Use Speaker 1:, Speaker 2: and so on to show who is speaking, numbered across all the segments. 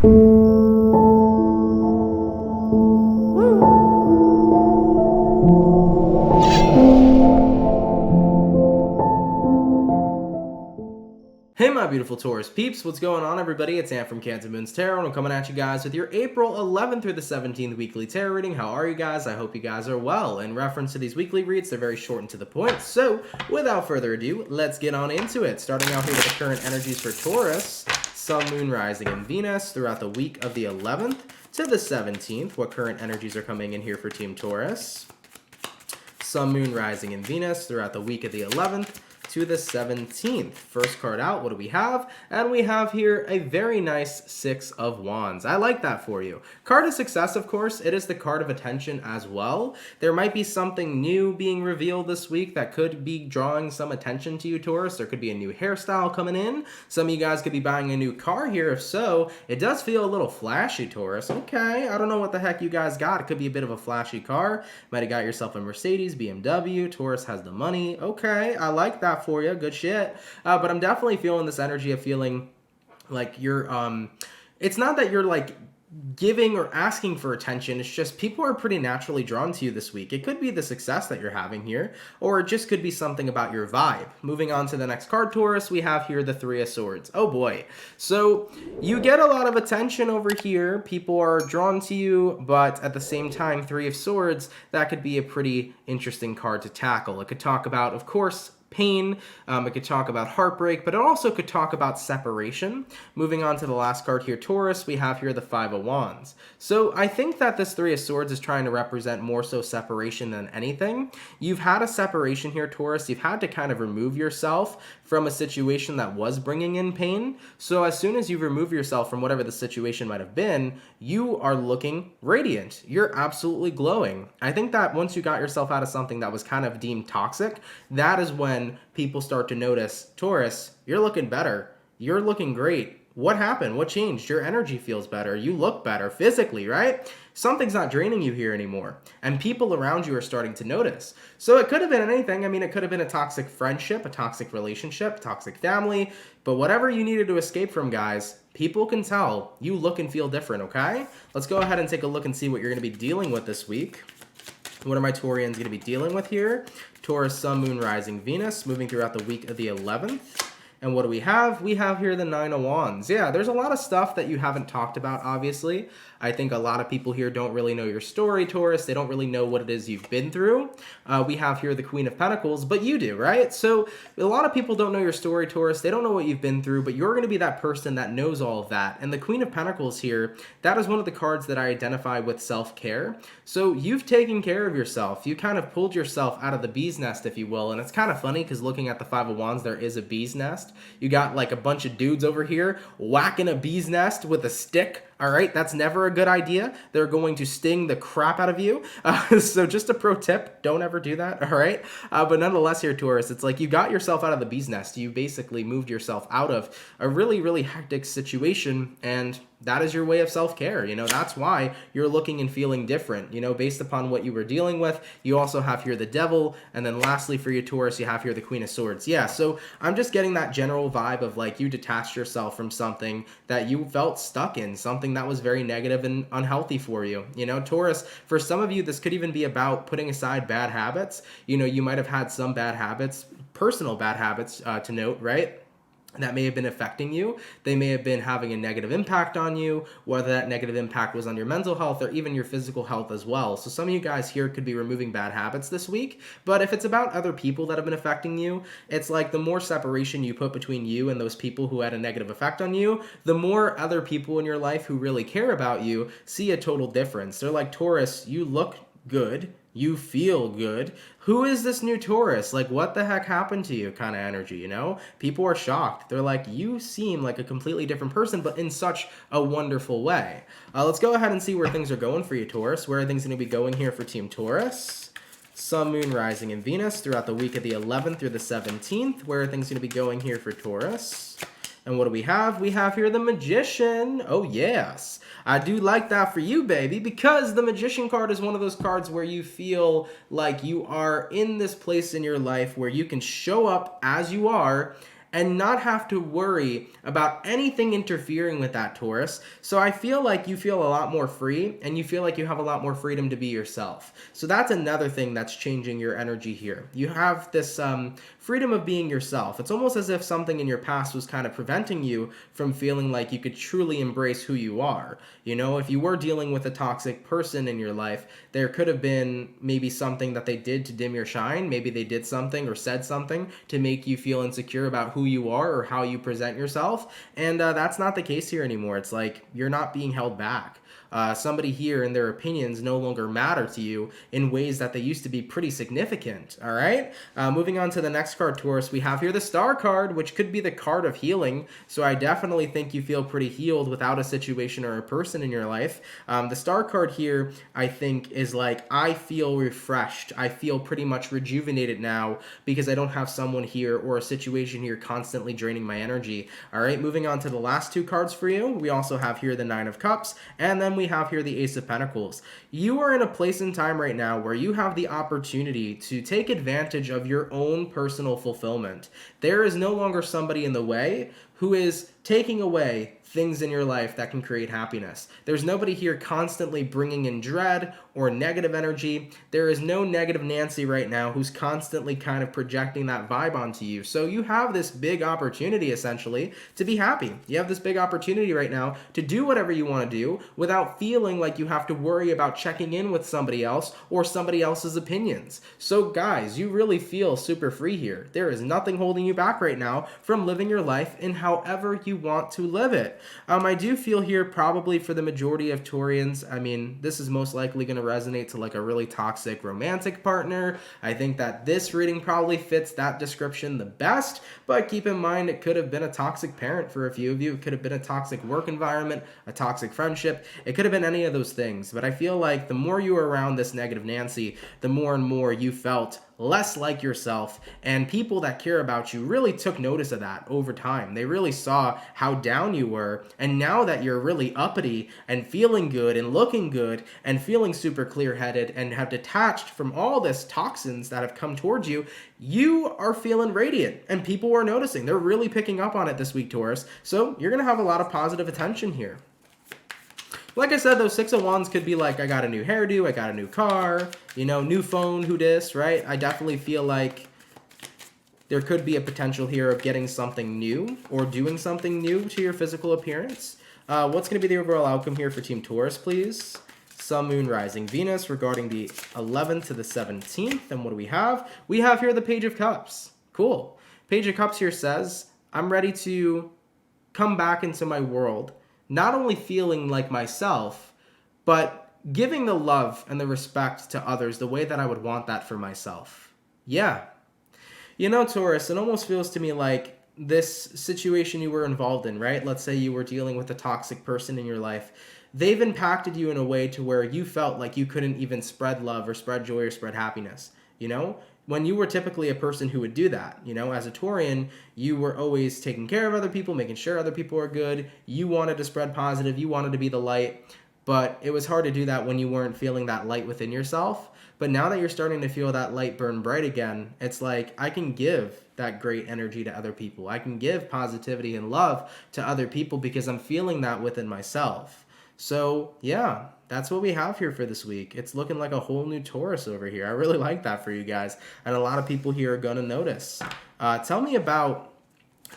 Speaker 1: Hey my beautiful Taurus peeps, what's going on everybody? It's Am from CancerMoonsTarot, and I'm coming at you guys with your April 11th through the 17th weekly tarot reading. How are you guys? I hope you guys are well. In reference to these weekly reads, they're very short and to the point, so without further ado, let's get on into it. Starting out here with the current energies for Taurus, Sun, Moon, Rising, and Venus throughout the week of the 11th to the 17th. What current energies are coming in here for Team Taurus? Sun, Moon, Rising, and Venus throughout the week of the 11th to the 17th. First card out, what do we have? And we have here a very nice Six of Wands. I like that for you. Card of success, of course. It is the card of attention as well. There might be something new being revealed this week that could be drawing some attention to you, Taurus. There could be a new hairstyle coming in. Some of you guys could be buying a new car here. If so, it does feel a little flashy, Taurus. Okay, I don't know what the heck you guys got. It could be a bit of a flashy car. Might have got yourself a Mercedes, BMW. Taurus has the money. Okay, I like that for you. Good shit. But I'm definitely feeling this energy of feeling like you're it's not that you're like giving or asking for attention. It's just people are pretty naturally drawn to you this week. It could be the success that you're having here, or it just could be something about your vibe. Moving on to the next card, Taurus, we have here the Three of Swords. Oh boy. So you get a lot of attention over here. People are drawn to you, but at the same time, Three of Swords, that could be a pretty interesting card to tackle. It could talk about, of course, pain, it could talk about heartbreak, but it also could talk about separation. Moving on to the last card here, Taurus, we have here the Five of Wands. So I think that this Three of Swords is trying to represent more so separation than anything. You've had a separation here, Taurus. You've had to kind of remove yourself from a situation that was bringing in pain. So as soon as you remove yourself from whatever the situation might have been, you are looking radiant. You're absolutely glowing. I think that once you got yourself out of something that was kind of deemed toxic, that is when people start to notice, Taurus, you're looking better. You're looking great. What happened? What changed? Your energy feels better. You look better physically, right? Something's not draining you here anymore. And people around you are starting to notice. So it could have been anything. I mean, it could have been a toxic friendship, a toxic relationship, toxic family, but whatever you needed to escape from, guys, people can tell you look and feel different, okay? Let's go ahead and take a look and see what you're going to be dealing with this week. What are my Taurians going to be dealing with here? Taurus, Sun, Moon, Rising, Venus, moving throughout the week of the 11th. And what do we have? We have here the Nine of Wands. Yeah, there's a lot of stuff that you haven't talked about, obviously. I think a lot of people here don't really know your story, Taurus. They don't really know what it is you've been through. We have here the Queen of Pentacles, but you do, right? So a lot of people don't know your story, Taurus. They don't know what you've been through, but you're going to be that person that knows all of that. And the Queen of Pentacles here, that is one of the cards that I identify with self-care. So you've taken care of yourself. You kind of pulled yourself out of the bee's nest, if you will. And it's kind of funny because looking at the Five of Wands, there is a bee's nest. You got like a bunch of dudes over here whacking a bee's nest with a stick. All right, that's never a good idea. They're going to sting the crap out of you. So just a pro tip, don't ever do that, all right? But nonetheless here, Taurus, it's like you got yourself out of the bee's nest. You basically moved yourself out of a really, really hectic situation, and that is your way of self-care. You know, that's why you're looking and feeling different, you know, based upon what you were dealing with. You also have here the Devil, and then lastly for you, Taurus, you have here the Queen of Swords. Yeah, so I'm just getting that general vibe of like you detached yourself from something that you felt stuck in, something that was very negative and unhealthy for you. You know, Taurus, for some of you, this could even be about putting aside bad habits. You know, you might have had some bad habits, personal bad habits to note, right? That may have been affecting you. They may have been having a negative impact on you, whether that negative impact was on your mental health or even your physical health as well. So some of you guys here could be removing bad habits this week, but if it's about other people that have been affecting you, it's like the more separation you put between you and those people who had a negative effect on you, the more other people in your life who really care about you see a total difference. They're like, Taurus, you look good. You feel good. Who is this new Taurus? Like, what the heck happened to you kind of energy, you know? People are shocked. They're like, you seem like a completely different person, but in such a wonderful way. Let's go ahead and see where things are going for you, Taurus. Where are things going to be going here for Team Taurus? Sun, Moon, Rising, and Venus throughout the week of the 11th through the 17th. Where are things going to be going here for Taurus? And what do we have? We have here the Magician. Oh, yes. I do like that for you, baby, because the Magician card is one of those cards where you feel like you are in this place in your life where you can show up as you are and not have to worry about anything interfering with that, Taurus. So I feel like you feel a lot more free, and you feel like you have a lot more freedom to be yourself. So that's another thing that's changing your energy here. You have this freedom of being yourself. It's almost as if something in your past was kind of preventing you from feeling like you could truly embrace who you are. You know, if you were dealing with a toxic person in your life, there could have been maybe something that they did to dim your shine. Maybe they did something or said something to make you feel insecure about who you are or how you present yourself. And that's not the case here anymore. It's like you're not being held back. Somebody here and their opinions no longer matter to you in ways that they used to be pretty significant. All right. Moving on to the next card, Taurus, we have here the Star card, which could be the card of healing. So I definitely think you feel pretty healed without a situation or a person in your life. The Star card here, I think, is like, I feel refreshed. I feel pretty much rejuvenated now because I don't have someone here or a situation here constantly draining my energy. All right. Moving on to the last two cards for you. We also have here the Nine of Cups, and then we have here the Ace of Pentacles. You are in a place in time right now where you have the opportunity to take advantage of your own personal fulfillment. There is no longer somebody in the way who is taking away things in your life that can create happiness. There's nobody here constantly bringing in dread or negative energy. There is no negative Nancy right now who's constantly kind of projecting that vibe onto you. So you have this big opportunity essentially to be happy. You have this big opportunity right now to do whatever you want to do without feeling like you have to worry about checking in with somebody else or somebody else's opinions. So guys, you really feel super free here. There is nothing holding you back right now from living your life in however you want to live it. I do feel here probably for the majority of Taurians, I mean, this is most likely going to resonate to like a really toxic romantic partner. I think that this reading probably fits that description the best, but keep in mind it could have been a toxic parent for a few of you. It could have been a toxic work environment, a toxic friendship. It could have been any of those things, but I feel like the more you were around this negative Nancy, the more and more you felt less like yourself, and people that care about you really took notice of that over time. They really saw how down you were, and now that you're really uppity and feeling good and looking good and feeling super clear-headed and have detached from all this toxins that have come towards you, you are feeling radiant, and people are noticing. They're really picking up on it this week, Taurus. So you're going to have a lot of positive attention here. Like I said, those Six of Wands could be like, I got a new hairdo, I got a new car, you know, new phone, who dis, right? I definitely feel like there could be a potential here of getting something new or doing something new to your physical appearance. What's going to be the overall outcome here for Team Taurus, please? Sun, Moon, Rising, Venus regarding the 11th to the 17th. And what do we have? We have here the Page of Cups. Cool. Page of Cups here says, I'm ready to come back into my world, not only feeling like myself, but giving the love and the respect to others the way that I would want that for myself. Yeah. You know, Taurus, it almost feels to me like this situation you were involved in, right? Let's say you were dealing with a toxic person in your life. They've impacted you in a way to where you felt like you couldn't even spread love or spread joy or spread happiness, you know? When you were typically a person who would do that, you know, as a Taurian, you were always taking care of other people, making sure other people are good. You wanted to spread positive. You wanted to be the light. But it was hard to do that when you weren't feeling that light within yourself. But now that you're starting to feel that light burn bright again, it's like I can give that great energy to other people. I can give positivity and love to other people because I'm feeling that within myself. So, yeah, that's what we have here for this week. It's looking like a whole new Taurus over here. I really like that for you guys. And a lot of people here are going to notice. Tell me about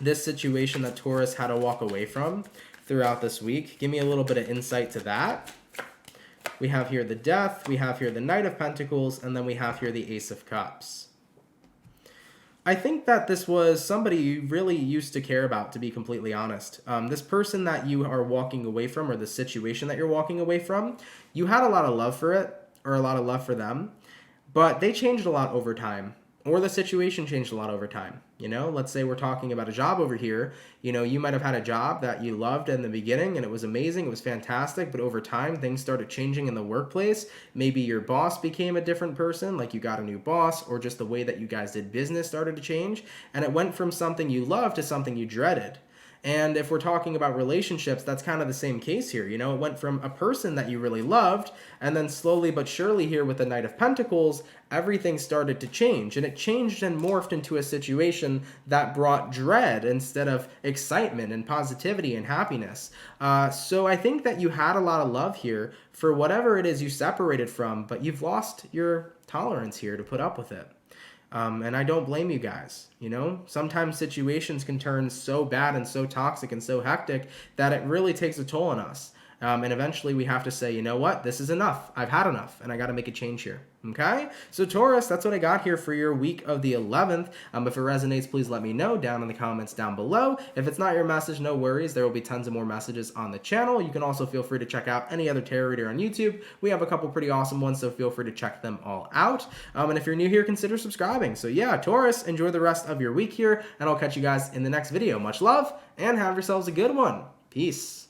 Speaker 1: this situation that Taurus had to walk away from throughout this week. Give me a little bit of insight to that. We have here the Death. We have here the Knight of Pentacles. And then we have here the Ace of Cups. I think that this was somebody you really used to care about, to be completely honest. This person that you are walking away from, or the situation that you're walking away from, you had a lot of love for it, or a lot of love for them, but they changed a lot over time, or the situation changed a lot over time. You know, let's say we're talking about a job over here. You know, you might have had a job that you loved in the beginning and it was amazing, it was fantastic, but over time things started changing in the workplace. Maybe your boss became a different person, like you got a new boss, or just the way that you guys did business started to change, and it went from something you loved to something you dreaded. And if we're talking about relationships, that's kind of the same case here. You know, it went from a person that you really loved, and then slowly but surely here with the Knight of Pentacles, everything started to change. And it changed and morphed into a situation that brought dread instead of excitement and positivity and happiness. So I think that you had a lot of love here for whatever it is you separated from, but you've lost your tolerance here to put up with it. And I don't blame you guys. You know, sometimes situations can turn so bad and so toxic and so hectic that it really takes a toll on us. And eventually we have to say, you know what, this is enough. I've had enough, and I got to make a change here. Okay? So Taurus, that's what I got here for your week of the 11th. If it resonates, please let me know down in the comments down below. If it's not your message, no worries. There will be tons of more messages on the channel. You can also feel free to check out any other tarot reader on YouTube. We have a couple pretty awesome ones, so feel free to check them all out. And if you're new here, consider subscribing. So yeah, Taurus, enjoy the rest of your week here, and I'll catch you guys in the next video. Much love, and have yourselves a good one. Peace.